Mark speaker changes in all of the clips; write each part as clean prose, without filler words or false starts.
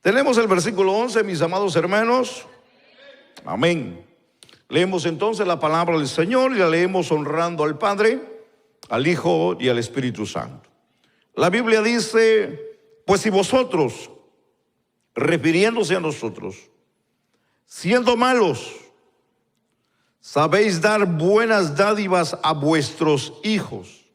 Speaker 1: Tenemos el versículo 11, mis amados hermanos. Amén. Leemos entonces la palabra del Señor y la leemos honrando al Padre, al Hijo y al Espíritu Santo. La Biblia dice: pues si vosotros, refiriéndose a nosotros, siendo malos, sabéis dar buenas dádivas a vuestros hijos,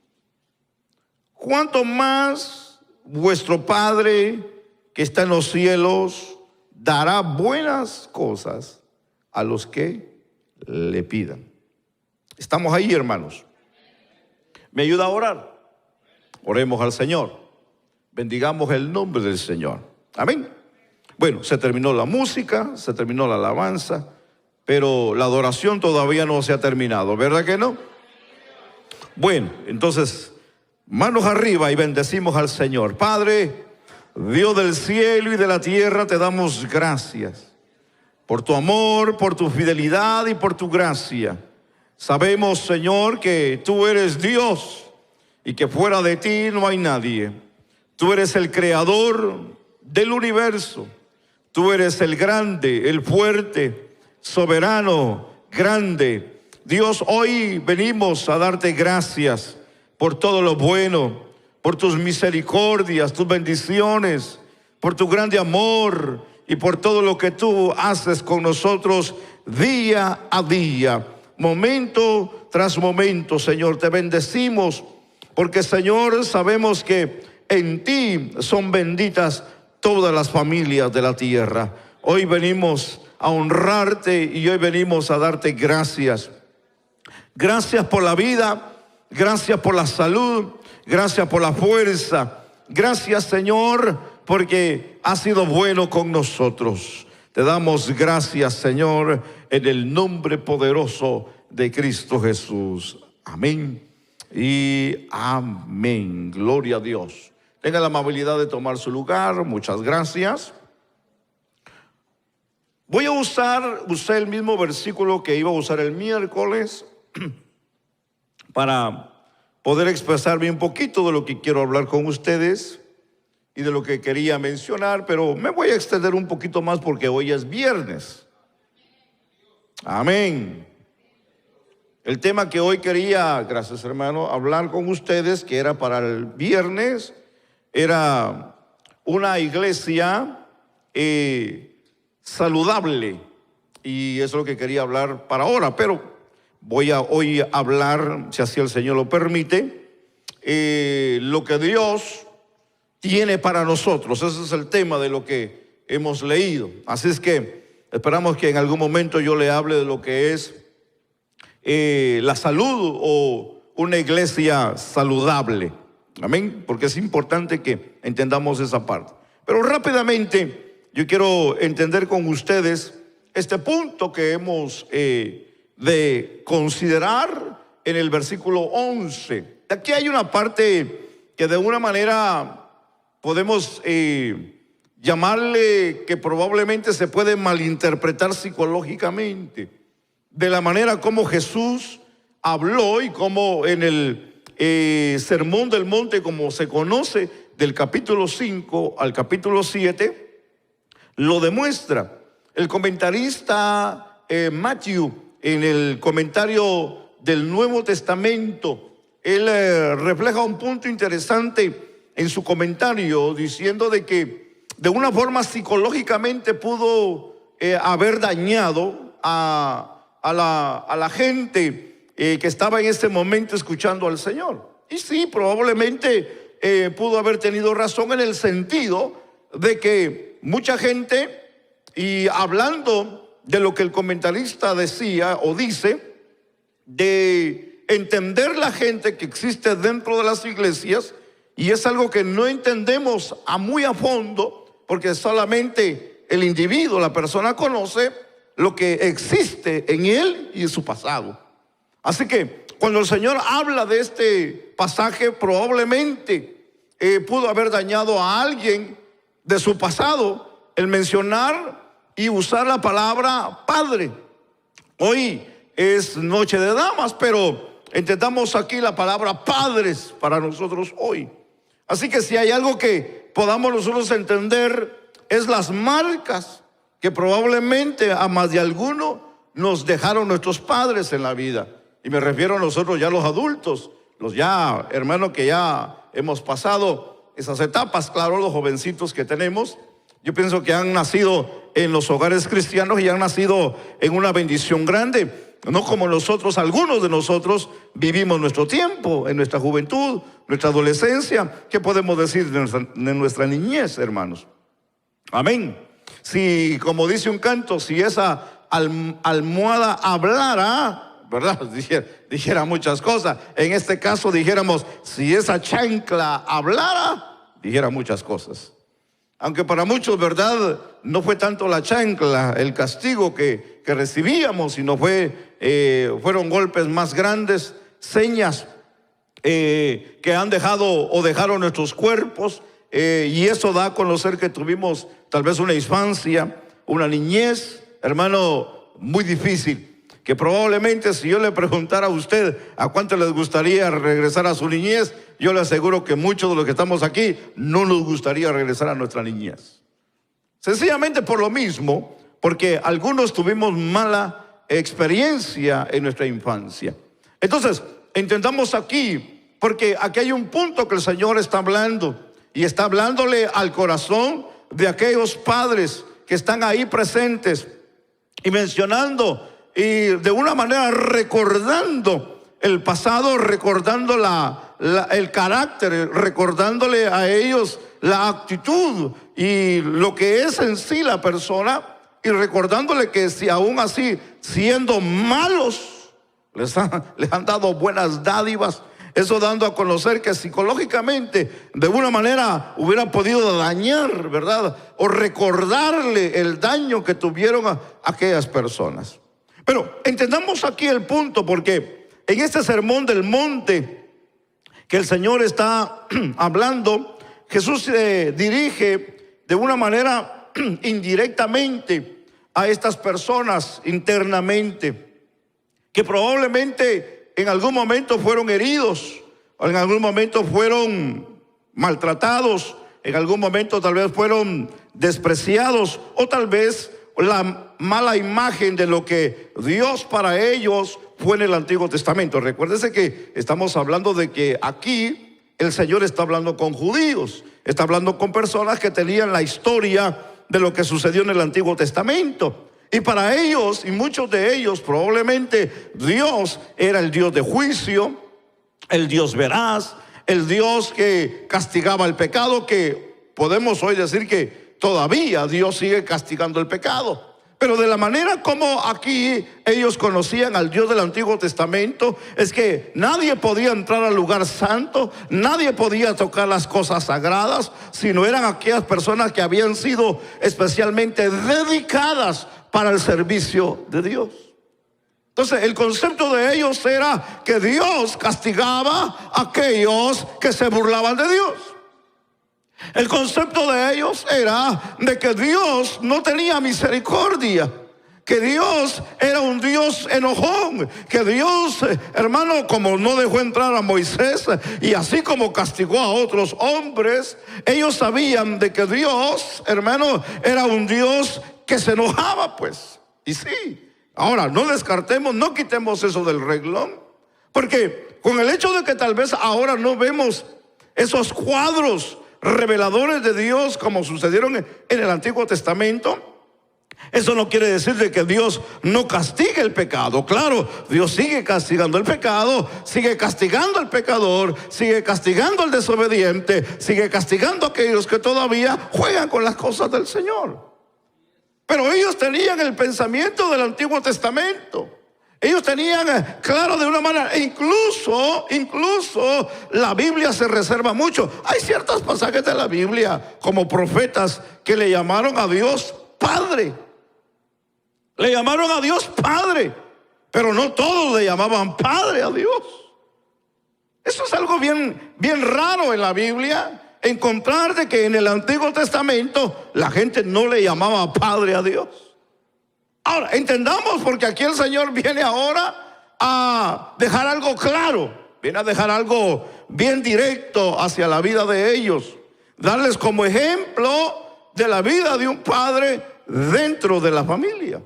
Speaker 1: ¿cuánto más vuestro Padre que está en los cielos dará buenas cosas a los que le pidan? Estamos ahí, hermanos. ¿Me ayuda a orar? Oremos al Señor. Bendigamos el nombre del Señor. Amén. Bueno, se terminó la música, se terminó la alabanza, pero la adoración todavía no se ha terminado, ¿verdad que no? Bueno, entonces, manos arriba y bendecimos al Señor. Padre, Dios del cielo y de la tierra, te damos gracias por tu amor, por tu fidelidad y por tu gracia. Sabemos, Señor, que tú eres Dios y que fuera de ti no hay nadie. Tú eres el creador del universo. Tú eres el grande, el fuerte, soberano, grande. Dios, hoy venimos a darte gracias por todo lo bueno, por tus misericordias, tus bendiciones, por tu grande amor y por todo lo que tú haces con nosotros día a día, momento tras momento. Señor, te bendecimos porque, Señor, sabemos que en ti son benditas todas las familias de la tierra. Hoy venimos a honrarte y hoy venimos a darte gracias. Gracias por la vida, gracias por la salud, gracias por la fuerza. Gracias, Señor, porque has sido bueno con nosotros. Te damos gracias, Señor, en el nombre poderoso de Cristo Jesús. Amén y amén. Gloria a Dios. Tenga la amabilidad de tomar su lugar. Muchas gracias. Voy a usé el mismo versículo que iba a usar el miércoles para poder expresarme un poquito de lo que quiero hablar con ustedes y de lo que quería mencionar, pero me voy a extender un poquito más porque hoy es viernes. Amén. El tema que hoy quería, gracias hermano, hablar con ustedes, que era para el viernes, era una iglesia saludable, y eso es lo que quería hablar para ahora, pero voy a hoy hablar, si así el Señor lo permite, lo que Dios tiene para nosotros. Ese es el tema de lo que hemos leído. Así es que esperamos que en algún momento yo le hable de lo que es la salud o una iglesia saludable. Amén, porque es importante que entendamos esa parte. Pero rápidamente yo quiero entender con ustedes este punto que hemos de considerar en el versículo 11. Aquí hay una parte que de una manera podemos llamarle que probablemente se puede malinterpretar psicológicamente, de la manera como Jesús habló y como en el Sermón del Monte, como se conoce, del capítulo 5 al capítulo 7, lo demuestra. El comentarista Matthew, en el comentario del Nuevo Testamento, él refleja un punto interesante en su comentario, diciendo de que de una forma psicológicamente pudo haber dañado a la gente que estaba en ese momento escuchando al Señor. Y sí, probablemente pudo haber tenido razón en el sentido de que mucha gente, y hablando de lo que el comentarista decía o dice, de entender la gente que existe dentro de las iglesias, y es algo que no entendemos muy a fondo, porque solamente el individuo, la persona, conoce lo que existe en él y en su pasado. Así que cuando el Señor habla de este pasaje, probablemente pudo haber dañado a alguien de su pasado el mencionar y usar la palabra padre. Hoy es noche de damas, pero entendamos aquí la palabra padres para nosotros hoy. Así que si hay algo que podamos nosotros entender es las marcas que probablemente a más de alguno nos dejaron nuestros padres en la vida. Y me refiero a nosotros ya los adultos, los ya hermanos que ya hemos pasado esas etapas. Claro, los jovencitos que tenemos, yo pienso que han nacido en los hogares cristianos y han nacido en una bendición grande. No como nosotros, algunos de nosotros vivimos nuestro tiempo, en nuestra juventud, nuestra adolescencia. ¿Qué podemos decir de nuestra niñez, hermanos? Amén. Si, como dice un canto, si esa almohada hablara, ¿verdad? Dijera muchas cosas. En este caso dijéramos, si esa chancla hablara, dijera muchas cosas. Aunque para muchos, ¿verdad?, no fue tanto la chancla, el castigo que recibíamos, sino fueron golpes más grandes, señas que han dejado o dejaron nuestros cuerpos, y eso da a conocer que tuvimos tal vez una infancia, una niñez, hermano, muy difícil. Que probablemente si yo le preguntara a usted a cuánto les gustaría regresar a su niñez, yo le aseguro que muchos de los que estamos aquí no nos gustaría regresar a nuestra niñez. Sencillamente por lo mismo, porque algunos tuvimos mala experiencia en nuestra infancia. Entonces, entendamos aquí, porque aquí hay un punto que el Señor está hablando, y está hablándole al corazón de aquellos padres que están ahí presentes y mencionando y de una manera recordando el pasado, recordando el carácter, recordándole a ellos la actitud y lo que es en sí la persona, y recordándole que si aún así, siendo malos, les han dado buenas dádivas. Eso dando a conocer que psicológicamente de una manera hubiera podido dañar, ¿verdad?, o recordarle el daño que tuvieron a aquellas personas. Pero entendamos aquí el punto, porque en este sermón del monte que el Señor está hablando, Jesús se dirige de una manera indirectamente a estas personas internamente, que probablemente en algún momento fueron heridos, o en algún momento fueron maltratados, en algún momento tal vez fueron despreciados, o tal vez la mala imagen de lo que Dios para ellos fue en el Antiguo Testamento. Recuérdese que estamos hablando de que aquí el Señor está hablando con judíos, está hablando con personas que tenían la historia de lo que sucedió en el Antiguo Testamento. Y para ellos, y muchos de ellos, probablemente Dios era el Dios de juicio, el Dios veraz, el Dios que castigaba el pecado, que podemos hoy decir que todavía Dios sigue castigando el pecado. Pero de la manera como aquí ellos conocían al Dios del Antiguo Testamento, es que nadie podía entrar al lugar santo, nadie podía tocar las cosas sagradas, sino eran aquellas personas que habían sido especialmente dedicadas para el servicio de Dios. Entonces el concepto de ellos era que Dios castigaba a aquellos que se burlaban de Dios. El concepto de ellos era de que Dios no tenía misericordia, que Dios era un Dios enojón, que Dios, hermano, como no dejó entrar a Moisés y así como castigó a otros hombres, ellos sabían de que Dios, hermano, era un Dios que se enojaba, pues. Y sí, ahora no descartemos, no quitemos eso del renglón, porque con el hecho de que tal vez ahora no vemos esos cuadros reveladores de Dios como sucedieron en el Antiguo Testamento, eso no quiere decir de que Dios no castigue el pecado. Claro, Dios sigue castigando el pecado, sigue castigando al pecador, sigue castigando al desobediente, sigue castigando a aquellos que todavía juegan con las cosas del Señor. Pero ellos tenían el pensamiento del Antiguo Testamento. Ellos tenían claro de una manera, incluso la Biblia se reserva mucho. Hay ciertos pasajes de la Biblia como profetas que le llamaron a Dios Padre. Le llamaron a Dios Padre, pero no todos le llamaban Padre a Dios. Eso es algo bien raro en la Biblia. Encontrar de que en el Antiguo Testamento la gente no le llamaba Padre a Dios. Ahora, entendamos, porque aquí el Señor viene ahora a dejar algo claro, viene a dejar algo bien directo hacia la vida de ellos, darles como ejemplo de la vida de un padre dentro de la familia.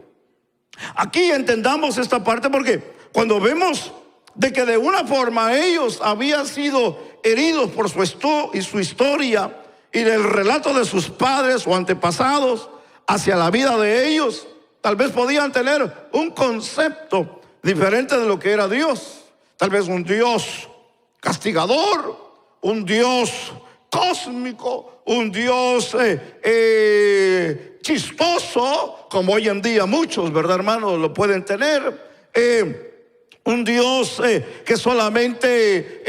Speaker 1: Aquí entendamos esta parte, porque cuando vemos de que de una forma ellos habían sido heridos por su historia y del relato de sus padres o antepasados hacia la vida de ellos, tal vez podían tener un concepto diferente de lo que era Dios. Tal vez un Dios castigador, un Dios cósmico, un Dios chistoso, como hoy en día muchos, ¿verdad, hermanos? Lo pueden tener. Un Dios que solamente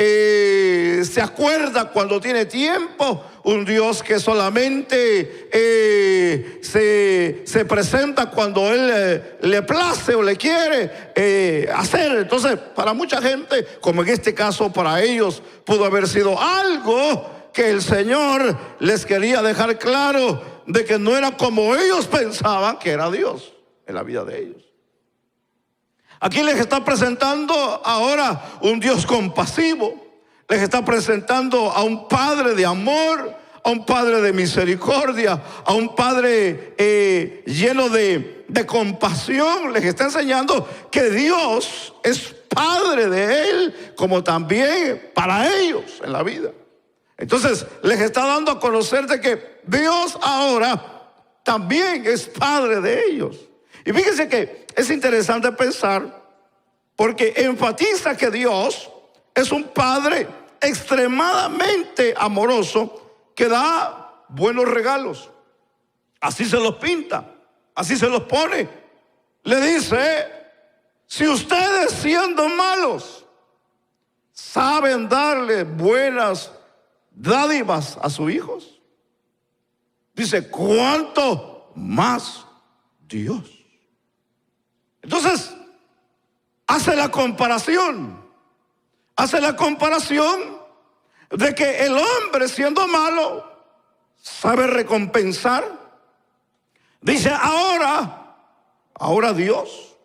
Speaker 1: se acuerda cuando tiene tiempo. Un Dios que solamente se presenta cuando Él le place o le quiere hacer. Entonces, para mucha gente, como en este caso para ellos, pudo haber sido algo que el Señor les quería dejar claro de que no era como ellos pensaban que era Dios en la vida de ellos. Aquí les está presentando ahora un Dios compasivo. Les está presentando a un Padre de amor, a un Padre de misericordia, a un Padre lleno de compasión. Les está enseñando que Dios es Padre de Él, como también para ellos en la vida. Entonces les está dando a conocer de que Dios ahora también es Padre de ellos. Y fíjense que es interesante pensar, porque enfatiza que Dios es un Padre extremadamente amoroso que da buenos regalos. Así se los pinta, así se los pone. Le dice: si ustedes, siendo malos, saben darle buenas dádivas a sus hijos, dice, ¿cuánto más Dios? Entonces hace la comparación de que el hombre, siendo malo, sabe recompensar. Dice, ahora Dios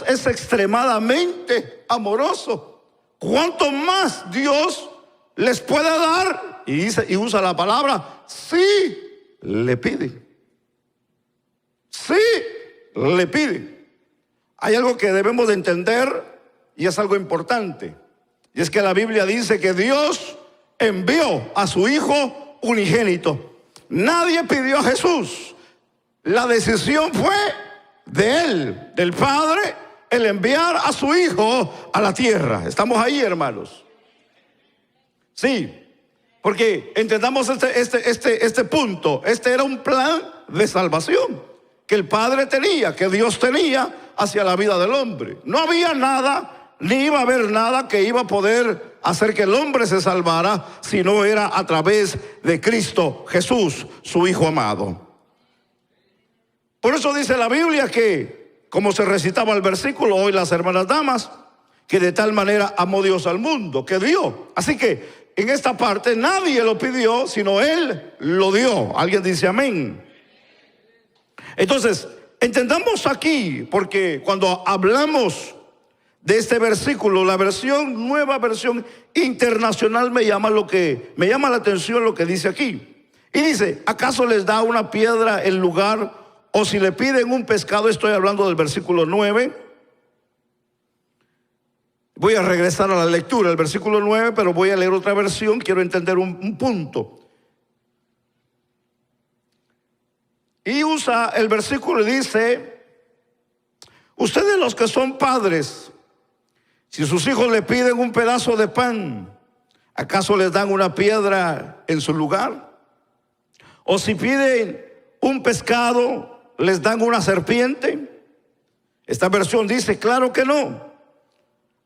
Speaker 1: es extremadamente amoroso. ¿Cuánto más Dios les puede dar? Y usa la palabra si le piden. Si le piden. Hay algo que debemos de entender, y es algo importante, y es que la Biblia dice que Dios envió a su Hijo unigénito. Nadie pidió a Jesús. La decisión fue de Él, del Padre, el enviar a su Hijo a la tierra. ¿Estamos ahí, hermanos? Sí, porque entendamos este punto. Este era un plan de salvación que el Padre tenía, que Dios tenía hacia la vida del hombre. No había nada, ni iba a haber nada que iba a poder hacer que el hombre se salvara si no era a través de Cristo Jesús, su Hijo amado. Por eso dice la Biblia que, como se recitaba el versículo hoy las hermanas damas, que de tal manera amó Dios al mundo, que dio. Así que en esta parte nadie lo pidió, sino Él lo dio. ¿Alguien dice amén? Entonces, entendamos aquí, porque cuando hablamos de este versículo, la nueva versión internacional me llama la atención lo que dice aquí. Y dice, ¿acaso les da una piedra en lugar, o si le piden un pescado? Estoy hablando del versículo 9. Voy a regresar a la lectura, el versículo 9, pero voy a leer otra versión. Quiero entender un punto. Y usa el versículo y dice, ustedes los que son padres, si sus hijos le piden un pedazo de pan, ¿acaso les dan una piedra en su lugar? O si piden un pescado, ¿les dan una serpiente? Esta versión dice, claro que no.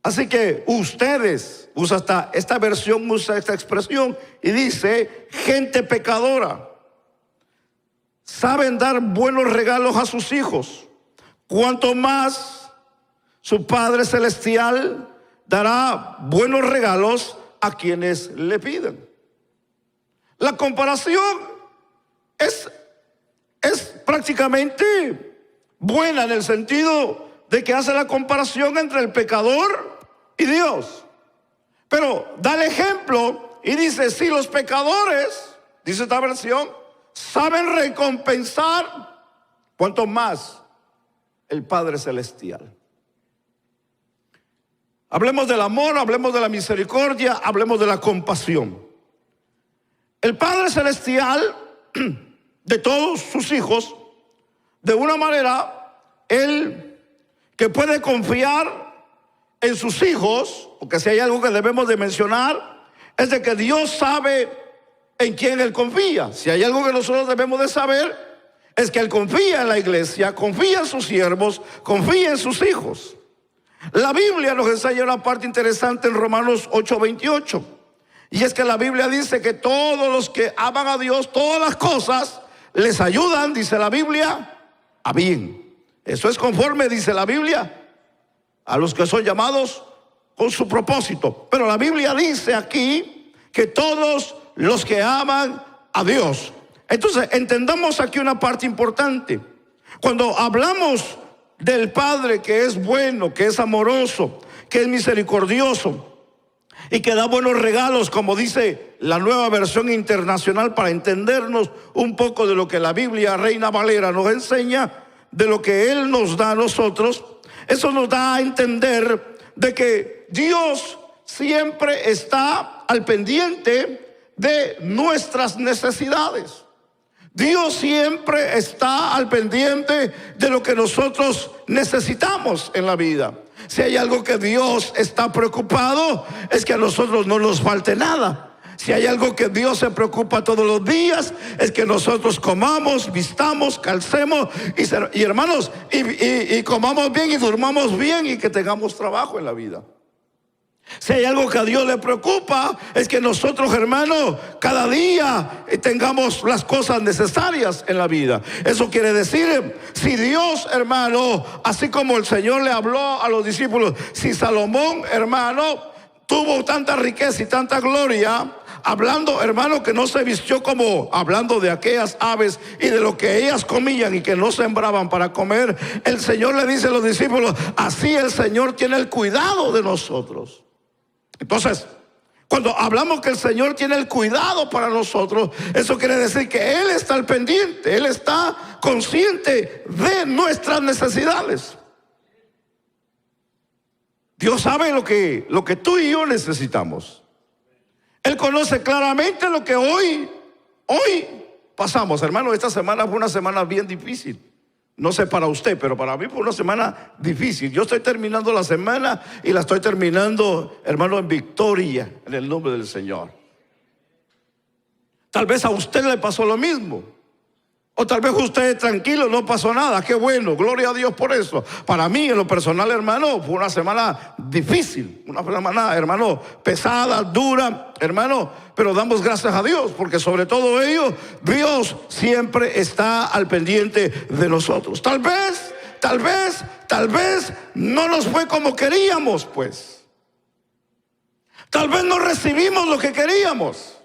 Speaker 1: Así que ustedes, esta versión usa esta expresión y dice, gente pecadora, saben dar buenos regalos a sus hijos. Cuanto más su Padre Celestial dará buenos regalos a quienes le pidan. La comparación es prácticamente buena en el sentido de que hace la comparación entre el pecador y Dios. Pero da el ejemplo y dice, si los pecadores, dice esta versión, saben recompensar, cuanto más el Padre Celestial. Hablemos del amor, hablemos de la misericordia, hablemos de la compasión. El Padre Celestial de todos sus hijos, de una manera, Él que puede confiar en sus hijos, porque si hay algo que debemos de mencionar, es de que Dios sabe en quién Él confía. Si hay algo que nosotros debemos de saber, es que Él confía en la iglesia, confía en sus siervos, confía en sus hijos. La Biblia nos enseña una parte interesante en Romanos 8:28. Y es que la Biblia dice que todos los que aman a Dios, todas las cosas les ayudan, dice la Biblia, a bien. Eso es conforme, dice la Biblia, a los que son llamados con su propósito. Pero la Biblia dice aquí que todos los que aman a Dios. Entonces, entendamos aquí una parte importante. Cuando hablamos del Padre que es bueno, que es amoroso, que es misericordioso y que da buenos regalos, como dice la Nueva Versión Internacional, para entendernos un poco de lo que la Biblia Reina Valera nos enseña, de lo que Él nos da a nosotros, eso nos da a entender de que Dios siempre está al pendiente de nuestras necesidades. Dios siempre está al pendiente de lo que nosotros necesitamos en la vida. Si hay algo que Dios está preocupado, es que a nosotros no nos falte nada. Si hay algo que Dios se preocupa todos los días, es que nosotros comamos, vistamos, calcemos y hermanos, y comamos bien y durmamos bien y que tengamos trabajo en la vida. Si hay algo que a Dios le preocupa, es que nosotros, hermanos, cada día tengamos las cosas necesarias en la vida. Eso quiere decir, si Dios, hermano, así como el Señor le habló a los discípulos, si Salomón, hermano, tuvo tanta riqueza y tanta gloria, hablando, hermano, que no se vistió como hablando de aquellas aves y de lo que ellas comían y que no sembraban para comer, el Señor le dice a los discípulos, así el Señor tiene el cuidado de nosotros. Entonces, cuando hablamos que el Señor tiene el cuidado para nosotros, eso quiere decir que Él está al pendiente, Él está consciente de nuestras necesidades. Dios sabe lo que tú y yo necesitamos. Él conoce claramente lo que hoy pasamos. Hermano, esta semana fue una semana bien difícil. No sé para usted, pero para mí fue una semana difícil. Yo estoy terminando la semana y la estoy terminando, hermano, en victoria, en el nombre del Señor. Tal vez a usted le pasó lo mismo. O tal vez usted tranquilo, no pasó nada. Qué bueno, gloria a Dios por eso. Para mí, en lo personal, hermano, fue una semana difícil. Una semana, hermano, pesada, dura, hermano. Pero damos gracias a Dios, porque sobre todo ello, Dios siempre está al pendiente de nosotros. Tal vez no nos fue como queríamos, pues. Tal vez no recibimos lo que queríamos.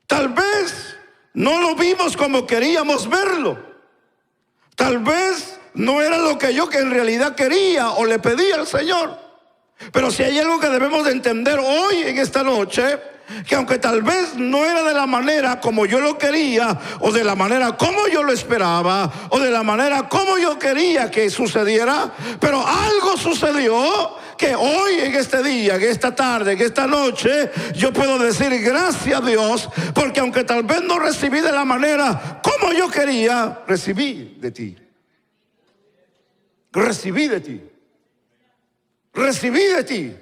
Speaker 1: Tal vez no lo vimos como queríamos verlo. Tal vez no era lo que yo que en realidad quería o le pedía al Señor. Pero si hay algo que debemos de entender hoy en esta noche, que aunque tal vez no era de la manera como yo lo quería, o de la manera como yo lo esperaba, o de la manera como yo quería que sucediera, pero algo sucedió que hoy, en este día, en esta tarde, en esta noche, yo puedo decir gracias a Dios, porque aunque tal vez no recibí de la manera como yo quería, recibí de ti. Recibí de ti. Recibí de ti.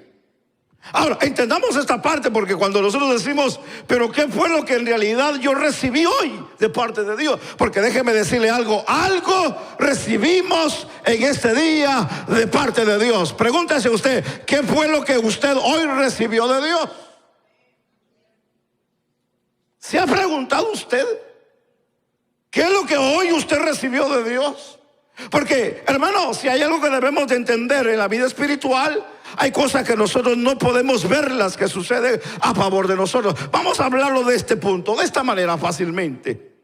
Speaker 1: Ahora, entendamos esta parte, porque cuando nosotros decimos, pero ¿qué fue lo que en realidad yo recibí hoy de parte de Dios? Porque déjeme decirle algo recibimos en este día de parte de Dios. Pregúntese usted, ¿qué fue lo que usted hoy recibió de Dios? ¿Se ha preguntado usted qué es lo que hoy usted recibió de Dios? Porque, hermano, si hay algo que debemos de entender en la vida espiritual, hay cosas que nosotros no podemos verlas que suceden a favor de nosotros. Vamos a hablarlo de este punto, de esta manera fácilmente.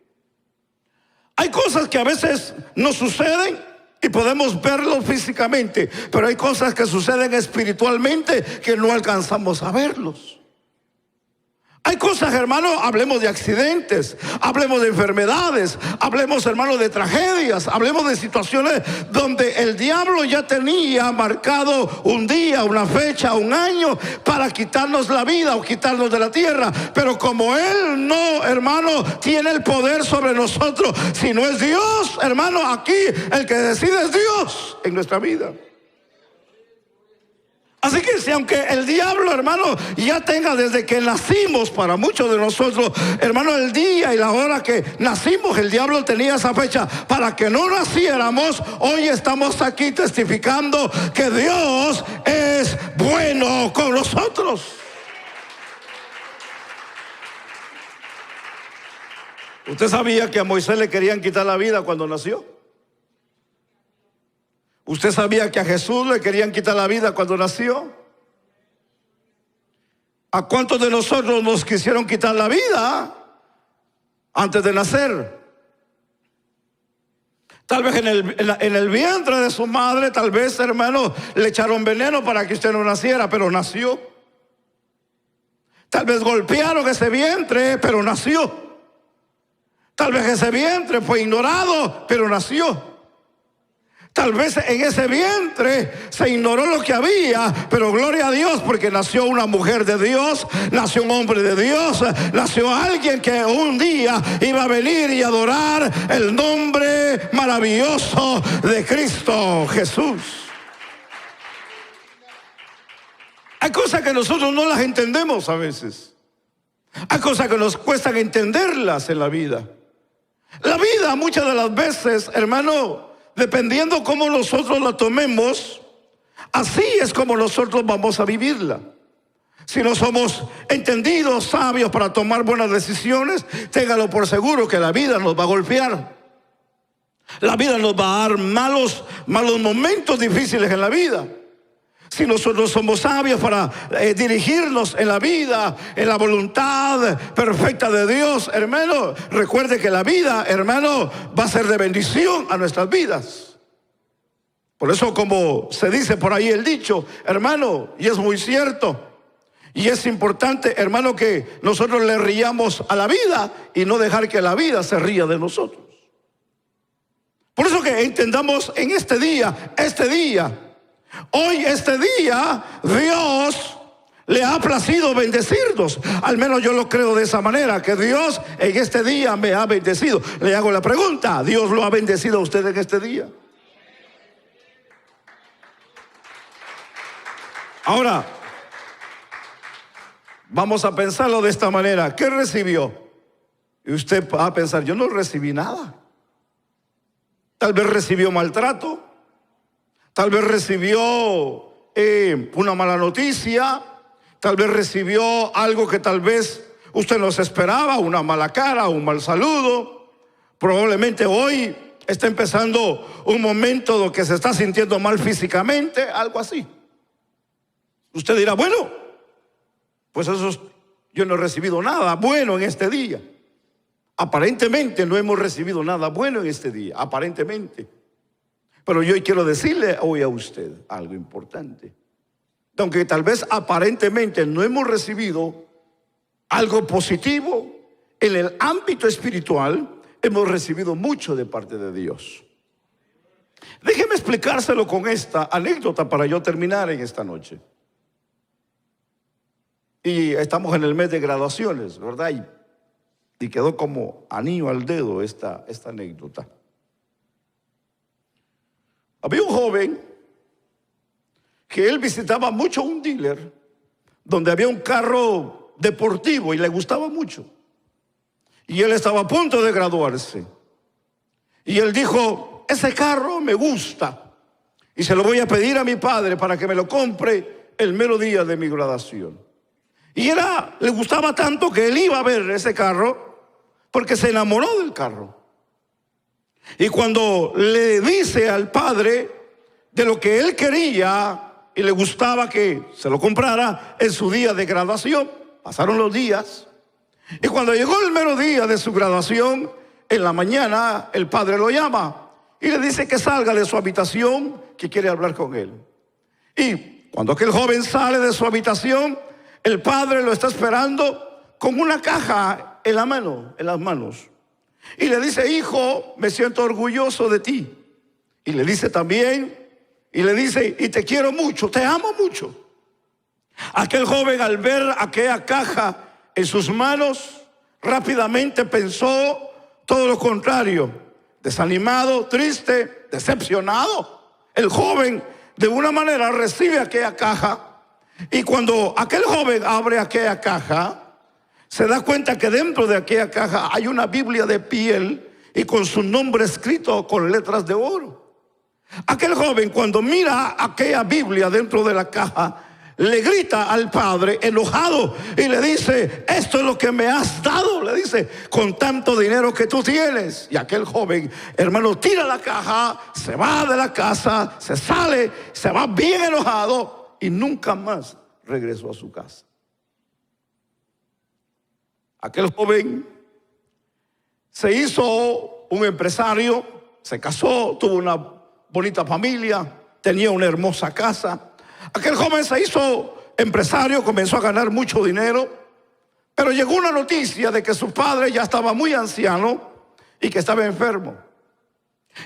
Speaker 1: Hay cosas que a veces nos suceden y podemos verlos físicamente, pero hay cosas que suceden espiritualmente que no alcanzamos a verlos. Hay cosas, hermano, hablemos de accidentes, hablemos de enfermedades, hablemos, hermano, de tragedias, hablemos de situaciones donde el diablo ya tenía marcado un día, una fecha, un año para quitarnos la vida o quitarnos de la tierra. Pero como Él no, hermano, tiene el poder sobre nosotros, si no es Dios, hermano, aquí el que decide es Dios en nuestra vida. Así que si aunque el diablo, hermano, ya tenga desde que nacimos, para muchos de nosotros, hermano, el día y la hora que nacimos, el diablo tenía esa fecha para que no naciéramos. Hoy estamos aquí testificando que Dios es bueno con nosotros. ¿Usted sabía que a Moisés le querían quitar la vida cuando nació? ¿Usted sabía que a Jesús le querían quitar la vida cuando nació? ¿A cuántos de nosotros nos quisieron quitar la vida antes de nacer? Tal vez en el vientre de su madre, tal vez, hermano, le echaron veneno para que usted no naciera, pero nació. Tal vez golpearon ese vientre, pero nació. Tal vez ese vientre fue ignorado, pero nació. Tal vez en ese vientre se ignoró lo que había, pero gloria a Dios porque nació una mujer de Dios, nació un hombre de Dios, nació alguien que un día iba a venir y adorar el nombre maravilloso de Cristo Jesús. Hay cosas que nosotros no las entendemos a veces. Hay cosas que nos cuestan entenderlas en la vida. La vida muchas de las veces, hermano, dependiendo cómo nosotros la tomemos, así es como nosotros vamos a vivirla. Si no somos entendidos, sabios para tomar buenas decisiones, téngalo por seguro que la vida nos va a golpear. La vida nos va a dar malos momentos difíciles en la vida. Si nosotros somos sabios para dirigirnos en la vida, en la voluntad perfecta de Dios, hermano, recuerde que la vida, hermano, va a ser de bendición a nuestras vidas. Por eso, como se dice por ahí el dicho, hermano, y es muy cierto, y es importante, hermano, que nosotros le riamos a la vida y no dejar que la vida se ría de nosotros. Por eso que entendamos en este día, hoy, este día, Dios le ha placido bendecirnos. Al menos yo lo creo de esa manera, que Dios en este día me ha bendecido. Le hago la pregunta, ¿Dios lo ha bendecido a usted en este día? Ahora, vamos a pensarlo de esta manera. ¿Qué recibió? Y usted va a pensar, yo no recibí nada. Tal vez recibió maltrato. Tal vez recibió una mala noticia. Tal vez recibió algo que tal vez usted no se esperaba, una mala cara, un mal saludo. Probablemente hoy está empezando un momento donde se está sintiendo mal físicamente, algo así. Usted dirá, bueno, pues yo no he recibido nada bueno en este día. Aparentemente no hemos recibido nada bueno en este día, aparentemente. Pero yo quiero decirle hoy a usted algo importante. Aunque tal vez aparentemente no hemos recibido algo positivo, en el ámbito espiritual hemos recibido mucho de parte de Dios. Déjeme explicárselo con esta anécdota para yo terminar en esta noche. Y estamos en el mes de graduaciones, ¿verdad? Y quedó como anillo al dedo esta anécdota. Había un joven que él visitaba mucho un dealer donde había un carro deportivo y le gustaba mucho. Y él estaba a punto de graduarse. Y él dijo, ese carro me gusta y se lo voy a pedir a mi padre para que me lo compre el mero día de mi graduación. Y le gustaba tanto que él iba a ver ese carro porque se enamoró del carro. Y cuando le dice al padre de lo que él quería y le gustaba que se lo comprara en su día de graduación, pasaron los días. Y cuando llegó el mero día de su graduación, en la mañana el padre lo llama y le dice que salga de su habitación, que quiere hablar con él. Y cuando aquel joven sale de su habitación, el padre lo está esperando con una caja en la mano, en las manos. Y le dice: hijo, me siento orgulloso de ti. Y le dice también, y te quiero mucho, te amo mucho. Aquel joven, al ver aquella caja en sus manos, rápidamente pensó todo lo contrario. Desanimado, triste, decepcionado. El joven de una manera recibe aquella caja, y cuando aquel joven abre aquella caja, se da cuenta que dentro de aquella caja hay una Biblia de piel y con su nombre escrito con letras de oro. Aquel joven, cuando mira aquella Biblia dentro de la caja, le grita al padre enojado y le dice: esto es lo que me has dado, le dice, con tanto dinero que tú tienes. Y aquel joven, hermano, tira la caja, se va de la casa, se sale, se va bien enojado y nunca más regresó a su casa. Aquel joven se hizo un empresario, se casó, tuvo una bonita familia, tenía una hermosa casa. Aquel joven se hizo empresario, comenzó a ganar mucho dinero, pero llegó una noticia de que su padre ya estaba muy anciano y que estaba enfermo.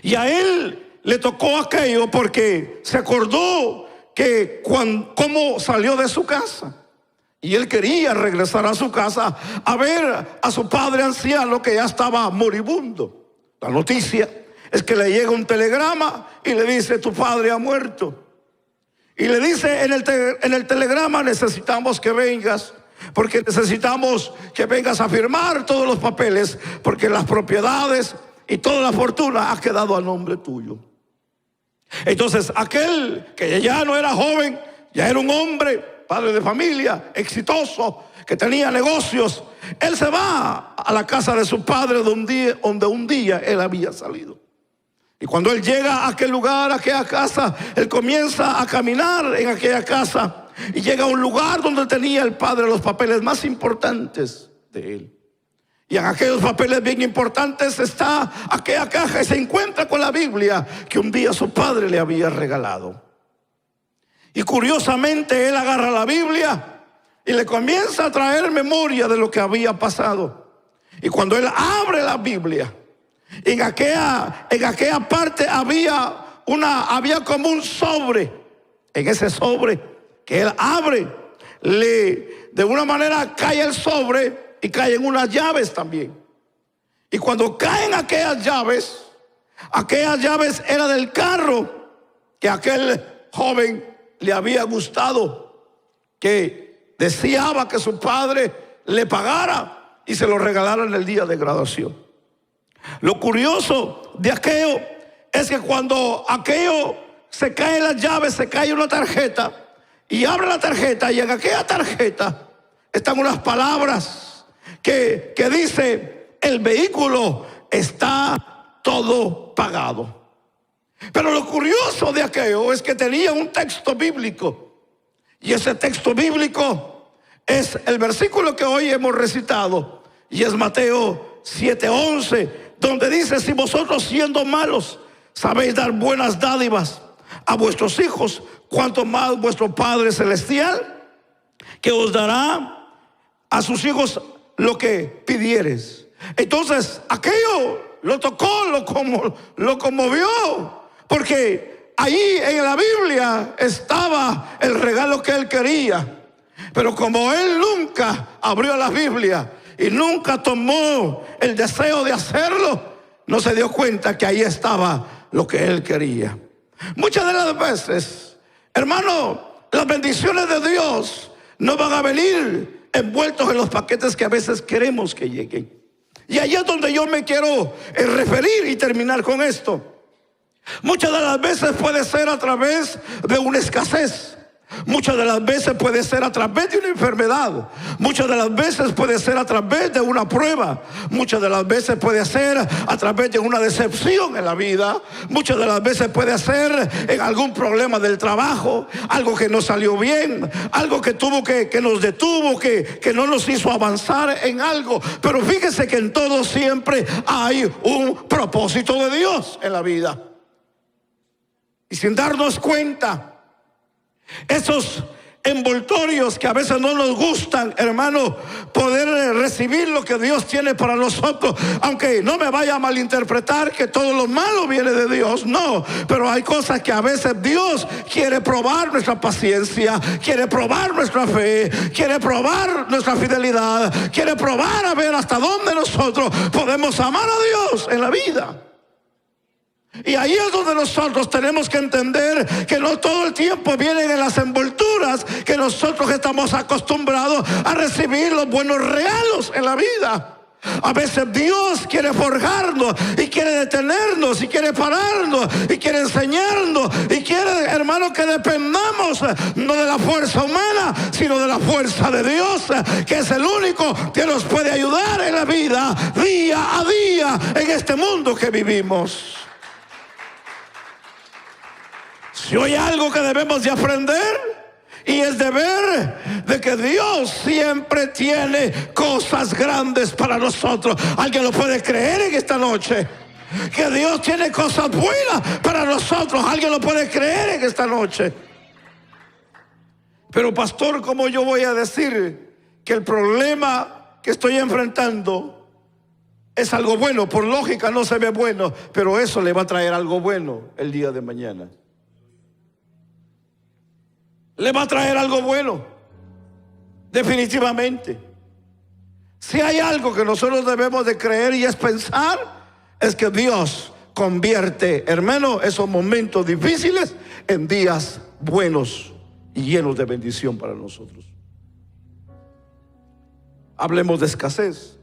Speaker 1: Y a él le tocó aquello porque se acordó que cómo salió de su casa. Y él quería regresar a su casa a ver a su padre anciano que ya estaba moribundo. La noticia es que le llega un telegrama y le dice: tu padre ha muerto. Y le dice en el telegrama: necesitamos que vengas, porque necesitamos que vengas a firmar todos los papeles, porque las propiedades y toda la fortuna ha quedado a nombre tuyo. Entonces aquel que ya no era joven, ya era un hombre, padre de familia, exitoso, que tenía negocios, él se va a la casa de su padre donde un día él había salido. Y cuando él llega a aquel lugar, a aquella casa, él comienza a caminar en aquella casa y llega a un lugar donde tenía el padre los papeles más importantes de él. Y en aquellos papeles bien importantes está aquella caja y se encuentra con la Biblia que un día su padre le había regalado. Y curiosamente él agarra la Biblia y le comienza a traer memoria de lo que había pasado. Y cuando él abre la Biblia, en aquella parte había como un sobre. En ese sobre que él abre, de una manera cae el sobre y caen unas llaves también. Y cuando caen aquellas llaves eran del carro que aquel joven le había gustado, que deseaba que su padre le pagara y se lo regalara en el día de graduación. Lo curioso de aquello es que cuando aquello se caen las llaves, se cae una tarjeta y abre la tarjeta, y en aquella tarjeta están unas palabras que dice: el vehículo está todo pagado. Pero lo curioso de aquello es que tenía un texto bíblico, y ese texto bíblico es el versículo que hoy hemos recitado, y es Mateo 7:11, donde dice: si vosotros, siendo malos, sabéis dar buenas dádivas a vuestros hijos, cuánto más vuestro Padre Celestial, que os dará a sus hijos lo que pidieres. Entonces aquello lo tocó, lo conmovió, porque ahí en la Biblia estaba el regalo que él quería. Pero como él nunca abrió la Biblia y nunca tomó el deseo de hacerlo, no se dio cuenta que ahí estaba lo que él quería. Muchas de las veces, hermano, las bendiciones de Dios no van a venir envueltos en los paquetes que a veces queremos que lleguen. Y ahí es donde yo me quiero referir y terminar con esto. Muchas de las veces puede ser a través de una escasez. Muchas de las veces puede ser a través de una enfermedad. Muchas de las veces puede ser a través de una prueba. Muchas de las veces puede ser a través de una decepción en la vida. Muchas de las veces puede ser en algún problema del trabajo, algo que no salió bien, algo que nos detuvo, que no nos hizo avanzar en algo. Pero fíjese que en todo siempre hay un propósito de Dios en la vida. Y sin darnos cuenta, envoltorios que a veces no nos gustan, hermano, poder recibir lo que Dios tiene para nosotros. Aunque no me vaya a malinterpretar que todo lo malo viene de Dios, no, pero hay cosas que a veces Dios quiere probar nuestra paciencia, quiere probar nuestra fe, quiere probar nuestra fidelidad, quiere probar a ver hasta dónde nosotros podemos amar a Dios en la vida. Y ahí es donde nosotros tenemos que entender que no todo el tiempo vienen en las envolturas que nosotros estamos acostumbrados a recibir los buenos regalos en la vida. A veces Dios quiere forjarnos y quiere detenernos y quiere pararnos y quiere enseñarnos y quiere, hermano, que dependamos no de la fuerza humana, sino de la fuerza de Dios, que es el único que nos puede ayudar en la vida día a día en este mundo que vivimos. Si hay algo que debemos de aprender, y es de ver de que Dios siempre tiene cosas grandes para nosotros. ¿Alguien lo puede creer en esta noche? Que Dios tiene cosas buenas para nosotros. ¿Alguien lo puede creer en esta noche? Pero pastor, ¿cómo yo voy a decir que el problema que estoy enfrentando es algo bueno? Por lógica no se ve bueno, pero eso le va a traer algo bueno el día de mañana. Le va a traer algo bueno, definitivamente. Si hay algo que nosotros debemos de creer y es pensar, es que Dios convierte, hermano, esos momentos difíciles en días buenos y llenos de bendición para nosotros. Hablemos de escasez,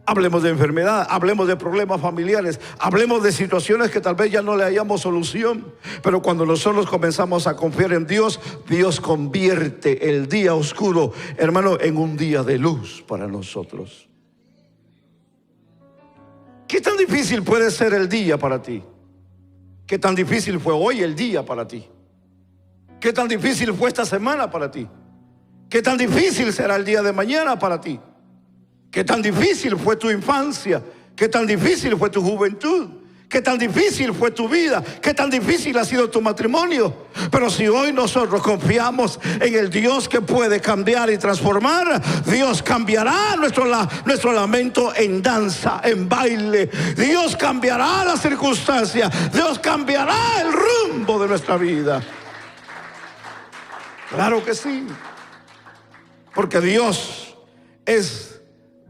Speaker 1: hablemos de enfermedad, hablemos de problemas familiares, hablemos de situaciones que tal vez ya no le hayamos solución. Pero cuando nosotros comenzamos a confiar en Dios, Dios convierte el día oscuro, hermano, en un día de luz para nosotros. ¿Qué tan difícil puede ser el día para ti? ¿Qué tan difícil fue hoy el día para ti? ¿Qué tan difícil fue esta semana para ti? ¿Qué tan difícil será el día de mañana para ti? ¿Qué tan difícil fue tu infancia? ¿Qué tan difícil fue tu juventud? ¿Qué tan difícil fue tu vida? ¿Qué tan difícil ha sido tu matrimonio? Pero si hoy nosotros confiamos en el Dios que puede cambiar y transformar, Dios cambiará nuestro lamento en danza, en baile. Dios cambiará las circunstancias. Dios cambiará el rumbo de nuestra vida. Claro que sí. Porque Dios es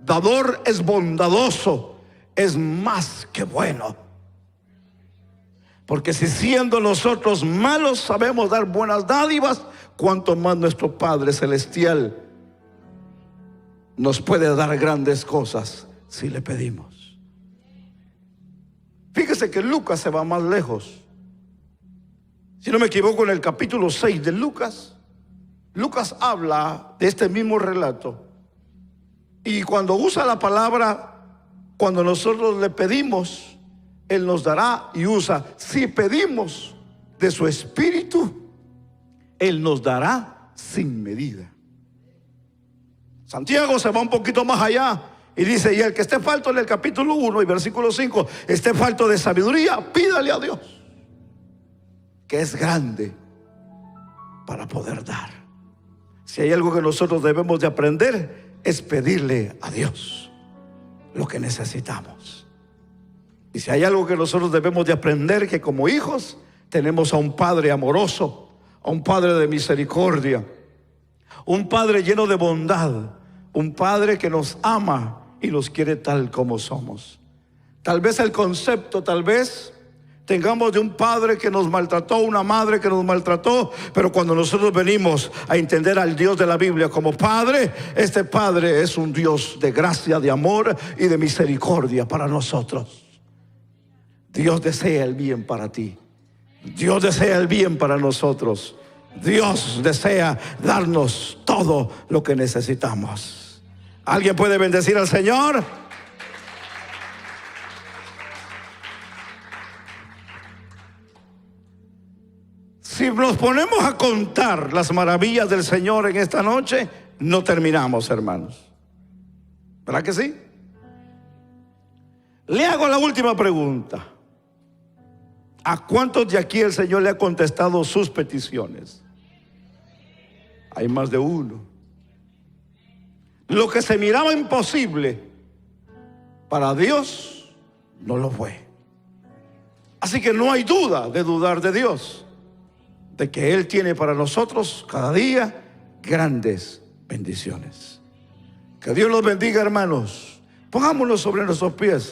Speaker 1: dador, es bondadoso, es más que bueno. Porque si siendo nosotros malos sabemos dar buenas dádivas, cuánto más nuestro Padre Celestial nos puede dar grandes cosas si le pedimos. Fíjese que Lucas se va más lejos. Si no me equivoco, en el capítulo 6 de Lucas habla de este mismo relato. Y cuando usa la palabra, cuando nosotros le pedimos, Él nos dará, y usa, si pedimos de su espíritu, Él nos dará sin medida. Santiago se va un poquito más allá y dice, y el que esté falto, en el capítulo 1 y versículo 5, esté falto de sabiduría, pídale a Dios, que es grande para poder dar. Si hay algo que nosotros debemos de aprender, es pedirle a Dios lo que necesitamos. Y si hay algo que nosotros debemos de aprender, que como hijos tenemos a un Padre amoroso, a un Padre de misericordia, un Padre lleno de bondad, un Padre que nos ama y nos quiere tal como somos. Tal vez el concepto, tal vez tengamos de un padre que nos maltrató, una madre que nos maltrató, pero cuando nosotros venimos a entender al Dios de la Biblia como Padre, este Padre es un Dios de gracia, de amor y de misericordia para nosotros. Dios desea el bien para ti. Dios desea el bien para nosotros. Dios desea darnos todo lo que necesitamos. ¿Alguien puede bendecir al Señor? Si nos ponemos a contar las maravillas del Señor en esta noche, no terminamos, hermanos. ¿Verdad que sí? Le hago la última pregunta. ¿A cuántos de aquí el Señor le ha contestado sus peticiones? hay más de uno. Lo que se miraba imposible, para Dios no lo fue. Así que no hay duda de dudar de Dios, de que Él tiene para nosotros cada día grandes bendiciones. Que Dios los bendiga, hermanos. Pongámonos sobre nuestros pies.